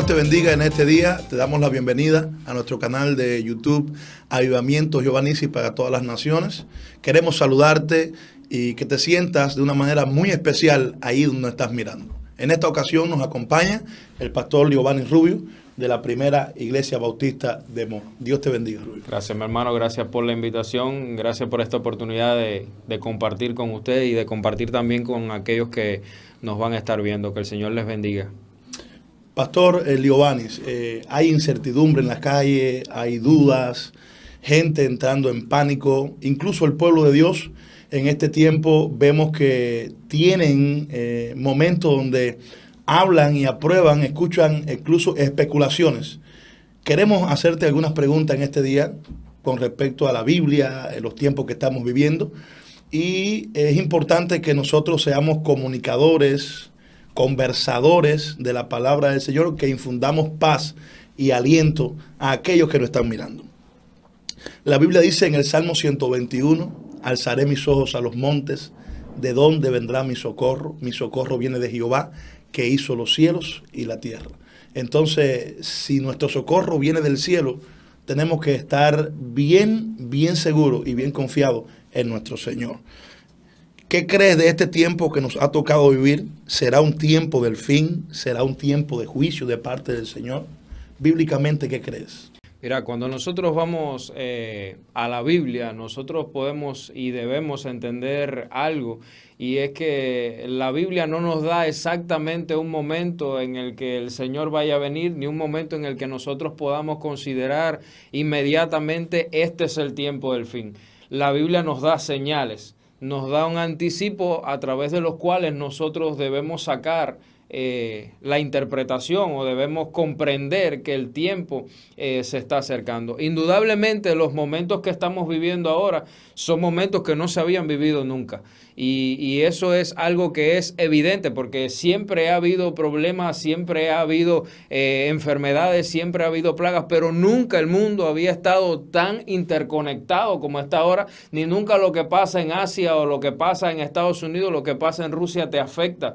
Dios te bendiga en este día. Te damos la bienvenida a nuestro canal de YouTube Avivamiento Giovannici para todas las naciones. Queremos saludarte y que te sientas de una manera muy especial ahí donde estás mirando. En esta ocasión nos acompaña el pastor Giovanni Rubio de la Primera Iglesia Bautista de Moro. Dios te bendiga, Rubio. Gracias, mi hermano. Gracias por la invitación. Gracias por esta oportunidad de compartir con usted y de compartir también con aquellos que nos van a estar viendo. Que el Señor les bendiga. Pastor Giovanni, hay incertidumbre en las calles, hay dudas, gente entrando en pánico, incluso el pueblo de Dios en este tiempo vemos que tienen momentos donde hablan y aprueban, escuchan incluso especulaciones. Queremos hacerte algunas preguntas en este día con respecto a la Biblia, en los tiempos que estamos viviendo, y es importante que nosotros seamos comunicadores, conversadores de la palabra del Señor, que infundamos paz y aliento a aquellos que nos están mirando. La Biblia dice en el Salmo 121, alzaré mis ojos a los montes, ¿de dónde vendrá mi socorro? Mi socorro viene de Jehová, que hizo los cielos y la tierra. Entonces, si nuestro socorro viene del cielo, tenemos que estar bien seguros y bien confiados en nuestro Señor. ¿Qué crees de este tiempo que nos ha tocado vivir? ¿Será un tiempo del fin? ¿Será un tiempo de juicio de parte del Señor? Bíblicamente, ¿qué crees? Mira, cuando nosotros vamos a la Biblia, nosotros podemos y debemos entender algo, y es que la Biblia no nos da exactamente un momento en el que el Señor vaya a venir, ni un momento en el que nosotros podamos considerar inmediatamente este es el tiempo del fin. La Biblia nos da señales, nos da un anticipo a través de los cuales nosotros debemos sacar la interpretación o debemos comprender que el tiempo se está acercando. Indudablemente los momentos que estamos viviendo ahora son momentos que no se habían vivido nunca. Y eso es algo que es evidente porque siempre ha habido problemas, siempre ha habido enfermedades, siempre ha habido plagas, pero nunca el mundo había estado tan interconectado como está ahora, ni nunca lo que pasa en Asia o lo que pasa en Estados Unidos, lo que pasa en Rusia te afecta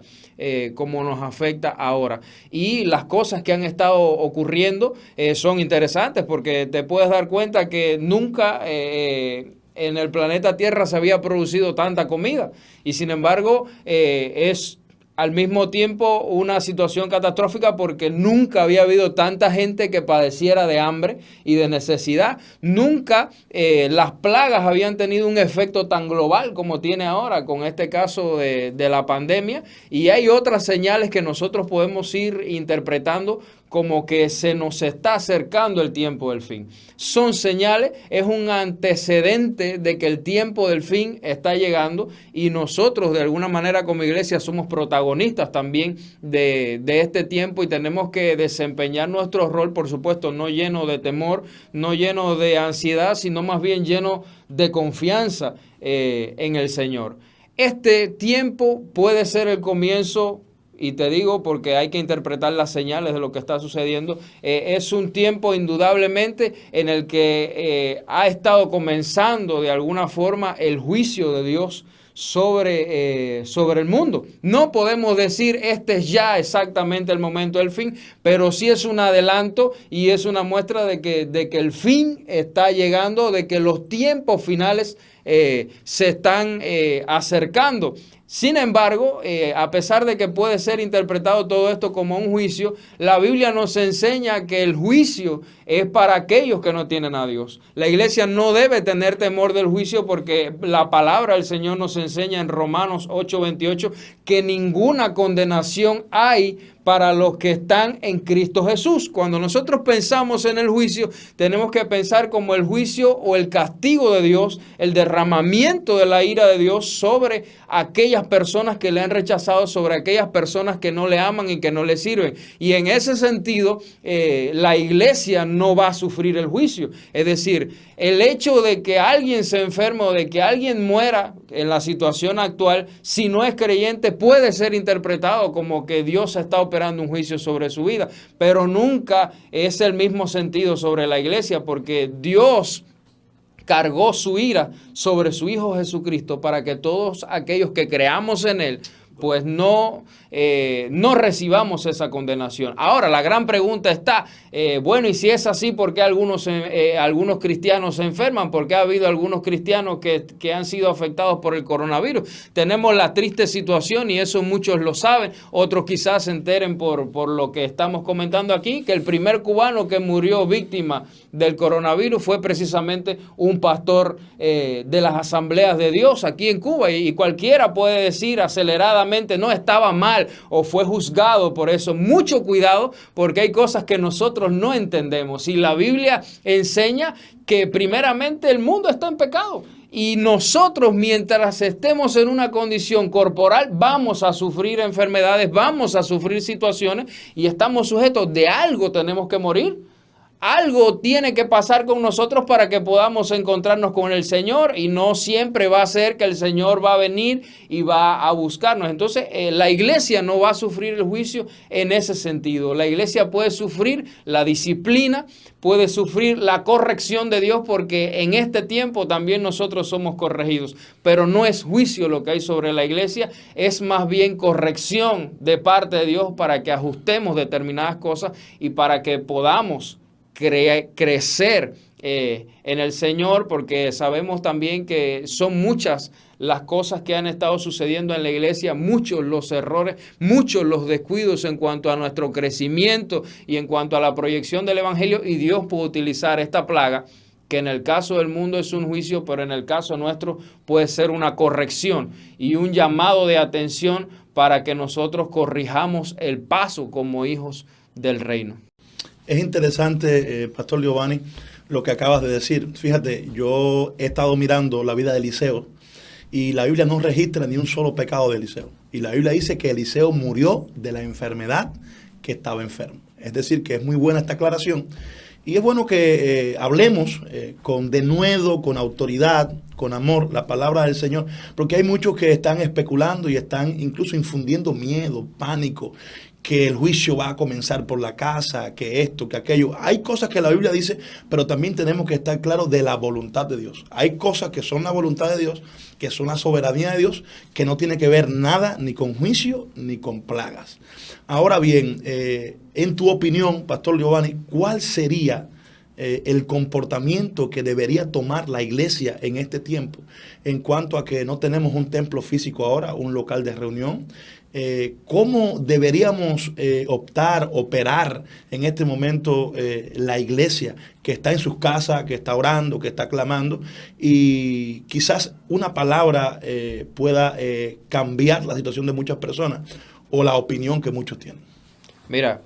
como nos afecta ahora. Y las cosas que han estado ocurriendo son interesantes porque te puedes dar cuenta que nunca en el planeta Tierra se había producido tanta comida y sin embargo es al mismo tiempo una situación catastrófica porque nunca había habido tanta gente que padeciera de hambre y de necesidad. Nunca las plagas habían tenido un efecto tan global como tiene ahora con este caso de la pandemia, y hay otras señales que nosotros podemos ir interpretando como que se nos está acercando el tiempo del fin. Son señales, es un antecedente de que el tiempo del fin está llegando y nosotros de alguna manera como iglesia somos protagonistas también de este tiempo y tenemos que desempeñar nuestro rol, por supuesto, no lleno de temor, no lleno de ansiedad, sino más bien lleno de confianza en el Señor. Este tiempo puede ser el comienzo. Y te digo porque hay que interpretar las señales de lo que está sucediendo. Es un tiempo indudablemente en el que ha estado comenzando de alguna forma el juicio de Dios sobre el mundo. No podemos decir este es ya exactamente el momento del fin, pero sí es un adelanto y es una muestra de que el fin está llegando, de que los tiempos finales se están acercando. Sin embargo, a pesar de que puede ser interpretado todo esto como un juicio, la Biblia nos enseña que el juicio es para aquellos que no tienen a Dios. La iglesia no debe tener temor del juicio porque la palabra del Señor nos enseña en Romanos 8:28 que ninguna condenación hay para los que están en Cristo Jesús. Cuando nosotros pensamos en el juicio, tenemos que pensar como el juicio o el castigo de Dios, el derramamiento de la ira de Dios sobre aquellas personas que le han rechazado, sobre aquellas personas que no le aman y que no le sirven. Y en ese sentido, la iglesia no va a sufrir el juicio. Es decir, el hecho de que alguien se enferme o de que alguien muera en la situación actual, si no es creyente, puede ser interpretado como que Dios está operando un juicio sobre su vida, pero nunca es el mismo sentido sobre la iglesia, porque Dios cargó su ira sobre su Hijo Jesucristo para que todos aquellos que creamos en Él pues no recibamos esa condenación. Ahora, la gran pregunta está, bueno, y si es así, ¿por qué algunos cristianos se enferman? ¿Por qué ha habido algunos cristianos que han sido afectados por el coronavirus? Tenemos la triste situación, y eso muchos lo saben, otros quizás se enteren por lo que estamos comentando aquí, que el primer cubano que murió víctima del coronavirus fue precisamente un pastor de las Asambleas de Dios aquí en Cuba, y cualquiera puede decir aceleradamente, no, estaba mal o fue juzgado por eso. Mucho cuidado, porque hay cosas que nosotros no entendemos, y la Biblia enseña que primeramente el mundo está en pecado, y nosotros, mientras estemos en una condición corporal, vamos a sufrir enfermedades, vamos a sufrir situaciones, y estamos sujetos. De algo tenemos que morir. Algo tiene que pasar con nosotros para que podamos encontrarnos con el Señor, y no siempre va a ser que el Señor va a venir y va a buscarnos. Entonces, la iglesia no va a sufrir el juicio en ese sentido. La iglesia puede sufrir la disciplina, puede sufrir la corrección de Dios, porque en este tiempo también nosotros somos corregidos. Pero no es juicio lo que hay sobre la iglesia, es más bien corrección de parte de Dios para que ajustemos determinadas cosas y para que podamos crecer en el Señor, porque sabemos también que son muchas las cosas que han estado sucediendo en la iglesia, muchos los errores, muchos los descuidos en cuanto a nuestro crecimiento y en cuanto a la proyección del evangelio, y Dios puede utilizar esta plaga, que en el caso del mundo es un juicio, pero en el caso nuestro puede ser una corrección y un llamado de atención para que nosotros corrijamos el paso como hijos del reino. Es interesante, Pastor Giovanni, lo que acabas de decir. Fíjate, yo he estado mirando la vida de Eliseo, y la Biblia no registra ni un solo pecado de Eliseo. Y la Biblia dice que Eliseo murió de la enfermedad que estaba enfermo. Es decir, que es muy buena esta aclaración. Y es bueno que hablemos con denuedo, con autoridad, con amor, la palabra del Señor, porque hay muchos que están especulando y están incluso infundiendo miedo, pánico, que el juicio va a comenzar por la casa, que esto, que aquello. Hay cosas que la Biblia dice, pero también tenemos que estar claros de la voluntad de Dios. Hay cosas que son la voluntad de Dios, que son la soberanía de Dios, que no tiene que ver nada ni con juicio ni con plagas. Ahora bien, en tu opinión, Pastor Giovanni, ¿cuál sería el comportamiento que debería tomar la iglesia en este tiempo en cuanto a que no tenemos un templo físico ahora, un local de reunión? ¿Cómo deberíamos operar en este momento la iglesia que está en sus casas, que está orando, que está clamando? Y quizás una palabra pueda cambiar la situación de muchas personas o la opinión que muchos tienen. Mira,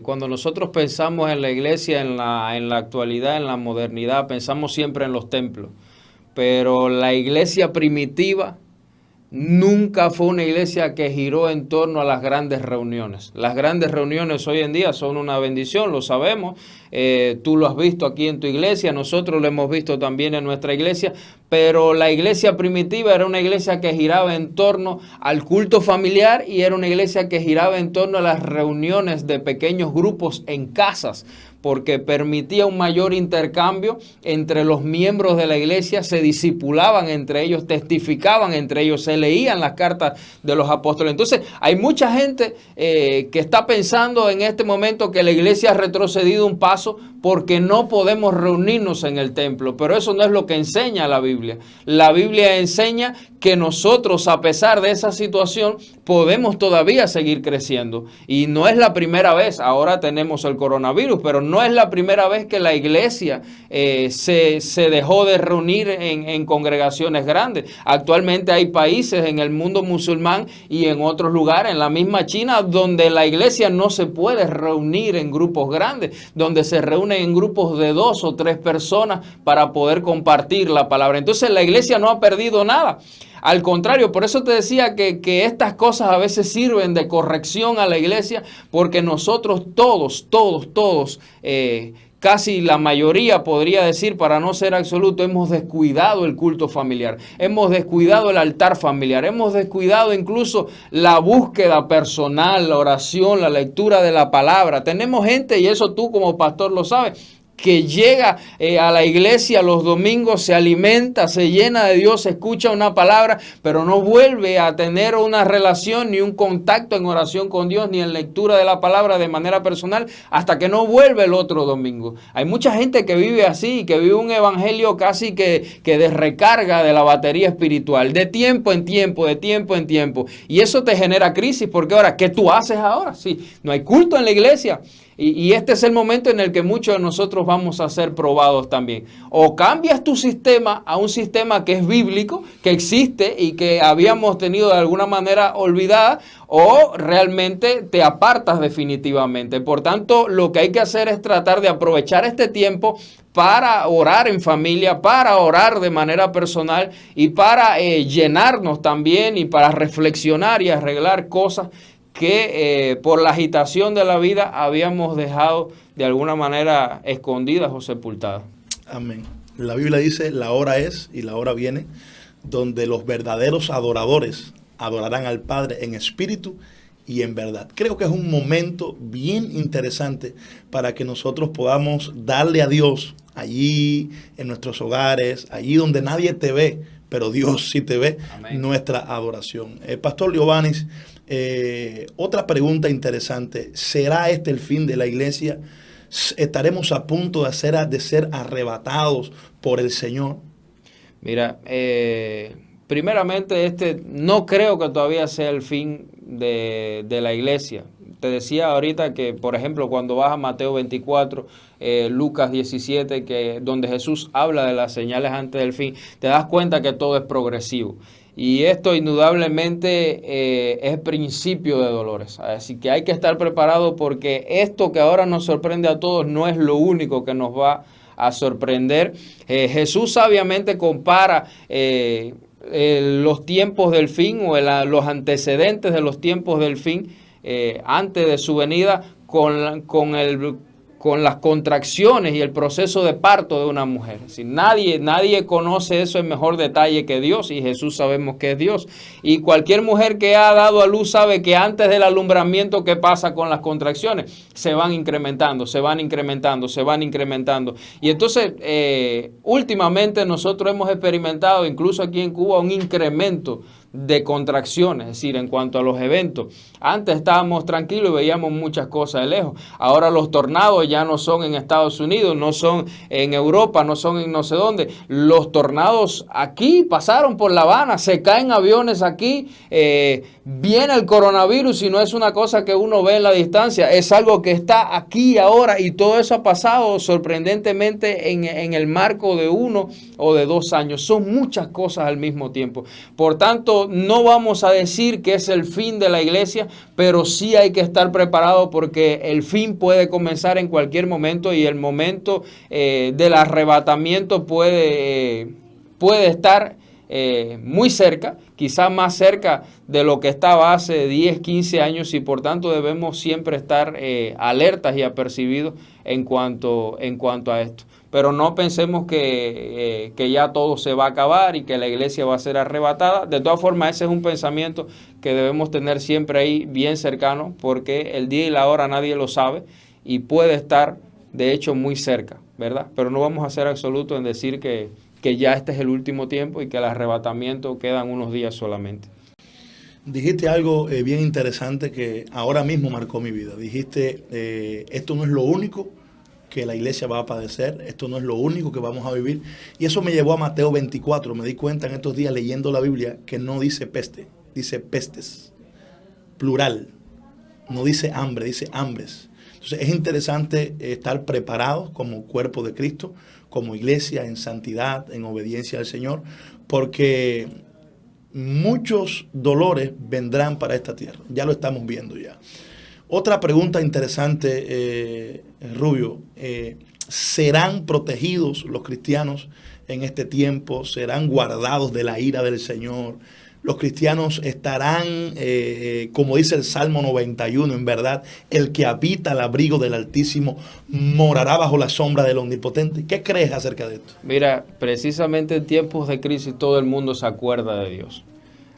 cuando nosotros pensamos en la iglesia, en la actualidad, en la modernidad, pensamos siempre en los templos. Pero la iglesia primitiva nunca fue una iglesia que giró en torno a las grandes reuniones. Las grandes reuniones hoy en día son una bendición, lo sabemos. Tú lo has visto aquí en tu iglesia, nosotros lo hemos visto también en nuestra iglesia, pero la iglesia primitiva era una iglesia que giraba en torno al culto familiar, y era una iglesia que giraba en torno a las reuniones de pequeños grupos en casas, porque permitía un mayor intercambio entre los miembros de la iglesia, se discipulaban entre ellos, testificaban entre ellos, se leían las cartas de los apóstoles. Entonces, hay mucha gente que está pensando en este momento que la iglesia ha retrocedido un paso porque no podemos reunirnos en el templo, pero eso no es lo que enseña la Biblia. La Biblia enseña que nosotros, a pesar de esa situación, podemos todavía seguir creciendo. Y no es la primera vez, ahora tenemos el coronavirus, pero no es la primera vez que la iglesia se dejó de reunir en congregaciones grandes. Actualmente hay países en el mundo musulmán y en otros lugares, en la misma China, donde la iglesia no se puede reunir en grupos grandes, donde se reúnen en grupos de 2 o 3 personas para poder compartir la palabra. Entonces la iglesia no ha perdido nada. Al contrario, por eso te decía que estas cosas a veces sirven de corrección a la iglesia, porque nosotros todos, casi la mayoría, podría decir, para no ser absoluto, hemos descuidado el culto familiar, hemos descuidado el altar familiar, hemos descuidado incluso la búsqueda personal, la oración, la lectura de la palabra. Tenemos gente, y eso tú como pastor lo sabes, que llega a la iglesia los domingos, se alimenta, se llena de Dios, escucha una palabra, pero no vuelve a tener una relación ni un contacto en oración con Dios, ni en lectura de la palabra de manera personal, hasta que no vuelve el otro domingo. Hay mucha gente que vive así, que vive un evangelio casi que de recarga de la batería espiritual, de tiempo en tiempo, de tiempo en tiempo. Y eso te genera crisis, porque ahora, ¿qué tú haces ahora? Sí, no hay culto en la iglesia. Y este es el momento en el que muchos de nosotros vamos a ser probados también. O cambias tu sistema a un sistema que es bíblico, que existe y que habíamos tenido de alguna manera olvidada, o realmente te apartas definitivamente. Por tanto, lo que hay que hacer es tratar de aprovechar este tiempo para orar en familia, para orar de manera personal y para llenarnos también y para reflexionar y arreglar cosas que por la agitación de la vida habíamos dejado de alguna manera escondidas o sepultadas. Amén. La Biblia dice, la hora es y la hora viene, donde los verdaderos adoradores adorarán al Padre en espíritu y en verdad. Creo que es un momento bien interesante para que nosotros podamos darle a Dios allí en nuestros hogares, allí donde nadie te ve, pero Dios sí te ve. Amén. Nuestra adoración. Pastor Liovanis, otra pregunta interesante. ¿Será este el fin de la iglesia? ¿Estaremos a punto de ser arrebatados por el Señor? Mira, primeramente no creo que todavía sea el fin de la iglesia. Te decía ahorita que, por ejemplo, cuando vas a Mateo 24, Lucas 17, donde Jesús habla de las señales antes del fin, te das cuenta que todo es progresivo. Y esto indudablemente es principio de dolores. Así que hay que estar preparado, porque esto que ahora nos sorprende a todos no es lo único que nos va a sorprender. Jesús sabiamente compara los tiempos del fin o los antecedentes de los tiempos del fin antes de su venida con las contracciones y el proceso de parto de una mujer. Si nadie conoce eso en mejor detalle que Dios, y Jesús sabemos que es Dios. Y cualquier mujer que ha dado a luz sabe que antes del alumbramiento, ¿qué pasa con las contracciones? Se van incrementando, se van incrementando, se van incrementando. Y entonces, últimamente nosotros hemos experimentado, incluso aquí en Cuba, un incremento de contracciones, es decir, en cuanto a los eventos. Antes estábamos tranquilos y veíamos muchas cosas de lejos. Ahora los tornados ya no son en Estados Unidos, no son en Europa, no son en no sé dónde. Los tornados aquí pasaron por La Habana, se caen aviones aquí, viene el coronavirus y no es una cosa que uno ve en la distancia, es algo que está aquí ahora, y todo eso ha pasado sorprendentemente en el marco de 1 o de 2 años. Son muchas cosas al mismo tiempo. Por tanto, no vamos a decir que es el fin de la iglesia, pero sí hay que estar preparado, porque el fin puede comenzar en cualquier momento, y el momento del arrebatamiento puede estar muy cerca, quizás más cerca de lo que estaba hace 10, 15 años, y por tanto debemos siempre estar alertas y apercibidos en cuanto a esto. Pero no pensemos que ya todo se va a acabar y que la iglesia va a ser arrebatada. De todas formas, ese es un pensamiento que debemos tener siempre ahí bien cercano, porque el día y la hora nadie lo sabe y puede estar, de hecho, muy cerca, ¿verdad? Pero no vamos a ser absolutos en decir que ya este es el último tiempo y que el arrebatamiento quedan unos días solamente. Dijiste algo bien interesante que ahora mismo marcó mi vida. Dijiste, esto no es lo único que la iglesia va a padecer, esto no es lo único que vamos a vivir. Y eso me llevó a Mateo 24. Me di cuenta en estos días leyendo la Biblia que no dice peste, dice pestes, plural. No dice hambre, dice hambres. Entonces es interesante estar preparados como cuerpo de Cristo, como iglesia, en santidad, en obediencia al Señor, porque muchos dolores vendrán para esta tierra. Ya lo estamos viendo ya. Otra pregunta interesante, Rubio, ¿serán protegidos los cristianos en este tiempo? ¿Serán guardados de la ira del Señor? Los cristianos estarán, como dice el Salmo 91, en verdad, el que habita al abrigo del Altísimo morará bajo la sombra del Omnipotente. ¿Qué crees acerca de esto? Mira, precisamente en tiempos de crisis todo el mundo se acuerda de Dios.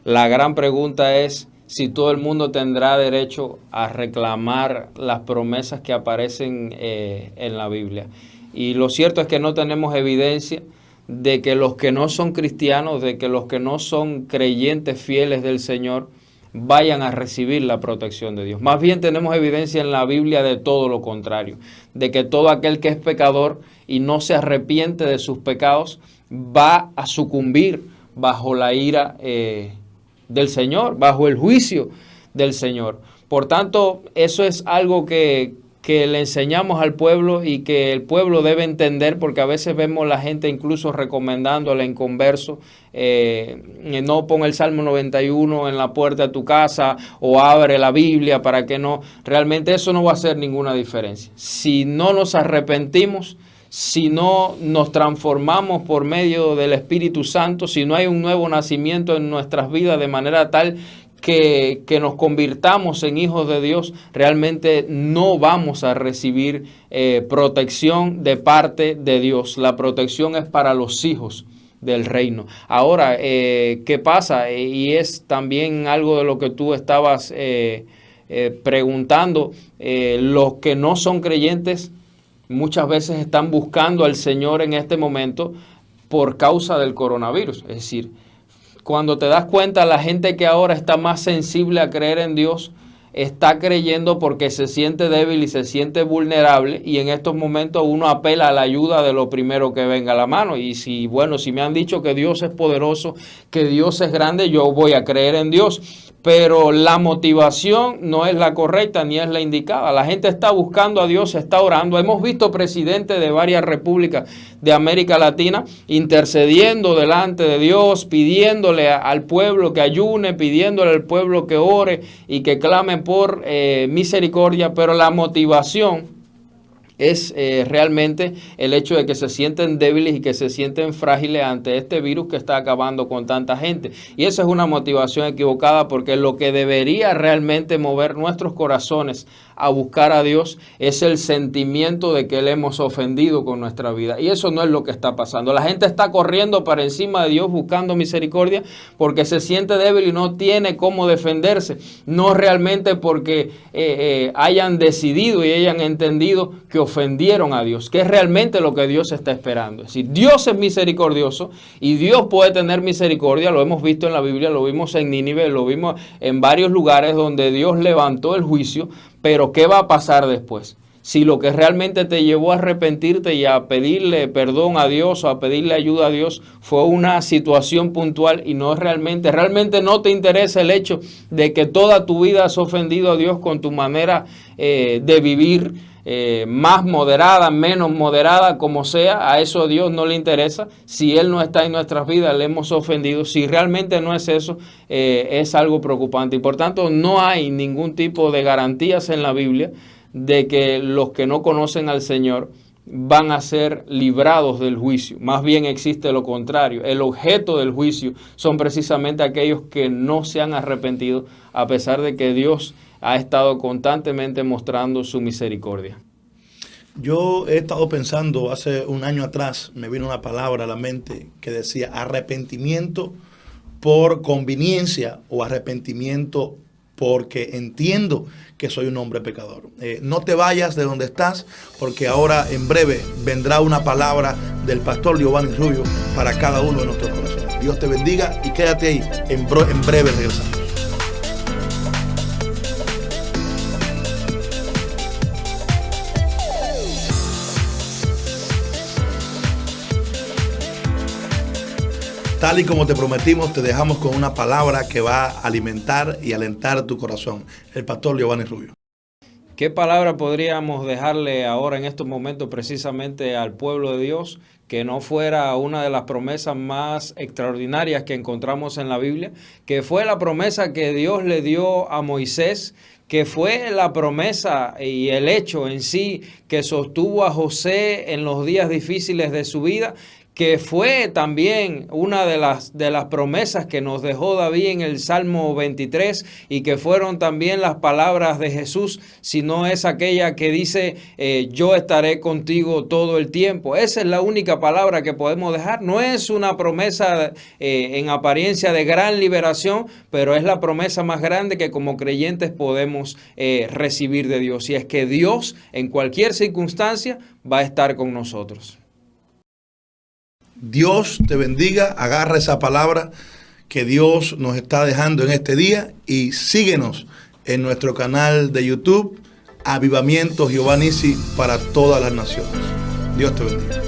La gran pregunta es si todo el mundo tendrá derecho a reclamar las promesas que aparecen en la Biblia. Y lo cierto es que no tenemos evidencia de que los que no son cristianos, de que los que no son creyentes fieles del Señor, vayan a recibir la protección de Dios. Más bien tenemos evidencia en la Biblia de todo lo contrario, de que todo aquel que es pecador y no se arrepiente de sus pecados va a sucumbir bajo la ira del Señor, bajo el juicio del Señor. Por tanto, eso es algo que le enseñamos al pueblo y que el pueblo debe entender, porque a veces vemos la gente incluso recomendando al inconverso, no pon el Salmo 91 en la puerta de tu casa o abre la Biblia para que no. Realmente eso no va a hacer ninguna diferencia. Si no nos arrepentimos, si no nos transformamos por medio del Espíritu Santo, si no hay un nuevo nacimiento en nuestras vidas de manera tal que nos convirtamos en hijos de Dios, realmente no vamos a recibir protección de parte de Dios. La protección es para los hijos del reino. Ahora, ¿qué pasa? Y es también algo de lo que tú estabas preguntando. Los que no son creyentes muchas veces están buscando al Señor en este momento por causa del coronavirus. Es decir, cuando te das cuenta, la gente que ahora está más sensible a creer en Dios está creyendo porque se siente débil y se siente vulnerable, y en estos momentos uno apela a la ayuda de lo primero que venga a la mano. Y si me han dicho que Dios es poderoso, que Dios es grande, yo voy a creer en Dios. Pero la motivación no es la correcta ni es la indicada. La gente está buscando a Dios, está orando. Hemos visto presidentes de varias repúblicas de América Latina intercediendo delante de Dios, pidiéndole al pueblo que ayune, pidiéndole al pueblo que ore y que clame por misericordia. Pero la motivación es realmente el hecho de que se sienten débiles y que se sienten frágiles ante este virus que está acabando con tanta gente. Y esa es una motivación equivocada, porque lo que debería realmente mover nuestros corazones a buscar a Dios es el sentimiento de que le hemos ofendido con nuestra vida. Y eso no es lo que está pasando. La gente está corriendo para encima de Dios buscando misericordia porque se siente débil y no tiene cómo defenderse. No realmente porque hayan decidido y hayan entendido que ofendieron a Dios, que es realmente lo que Dios está esperando. Es decir, Dios es misericordioso y Dios puede tener misericordia. Lo hemos visto en la Biblia, lo vimos en Nínive, lo vimos en varios lugares donde Dios levantó el juicio. Pero ¿qué va a pasar después? Si lo que realmente te llevó a arrepentirte y a pedirle perdón a Dios o a pedirle ayuda a Dios fue una situación puntual y no realmente no te interesa el hecho de que toda tu vida has ofendido a Dios con tu manera de vivir, más moderada, menos moderada, como sea, a eso a Dios no le interesa. Si Él no está en nuestras vidas, le hemos ofendido. Si realmente no es eso, es algo preocupante. Y por tanto, no hay ningún tipo de garantías en la Biblia de que los que no conocen al Señor van a ser librados del juicio. Más bien existe lo contrario. El objeto del juicio son precisamente aquellos que no se han arrepentido, a pesar de que Dios ha estado constantemente mostrando su misericordia. Yo he estado pensando, hace un año atrás me vino una palabra a la mente que decía arrepentimiento por conveniencia o arrepentimiento porque entiendo que soy un hombre pecador. No te vayas de donde estás, porque ahora en breve vendrá una palabra del pastor Giovanni Rubio para cada uno de nuestros corazones. Dios te bendiga y quédate ahí, en breve regresamos. Tal y como te prometimos, te dejamos con una palabra que va a alimentar y alentar tu corazón. El pastor Giovanni Rubio. ¿Qué palabra podríamos dejarle ahora en estos momentos precisamente al pueblo de Dios que no fuera una de las promesas más extraordinarias que encontramos en la Biblia, que fue la promesa que Dios le dio a Moisés, que fue la promesa y el hecho en sí que sostuvo a José en los días difíciles de su vida, que fue también una de las promesas que nos dejó David en el Salmo 23 y que fueron también las palabras de Jesús, sino es aquella que dice, yo estaré contigo todo el tiempo. Esa es la única palabra que podemos dejar. No es una promesa en apariencia de gran liberación, pero es la promesa más grande que como creyentes podemos recibir de Dios. Y es que Dios en cualquier circunstancia va a estar con nosotros. Dios te bendiga, agarra esa palabra que Dios nos está dejando en este día y síguenos en nuestro canal de YouTube, Avivamiento Jehová Nissi para todas las naciones. Dios te bendiga.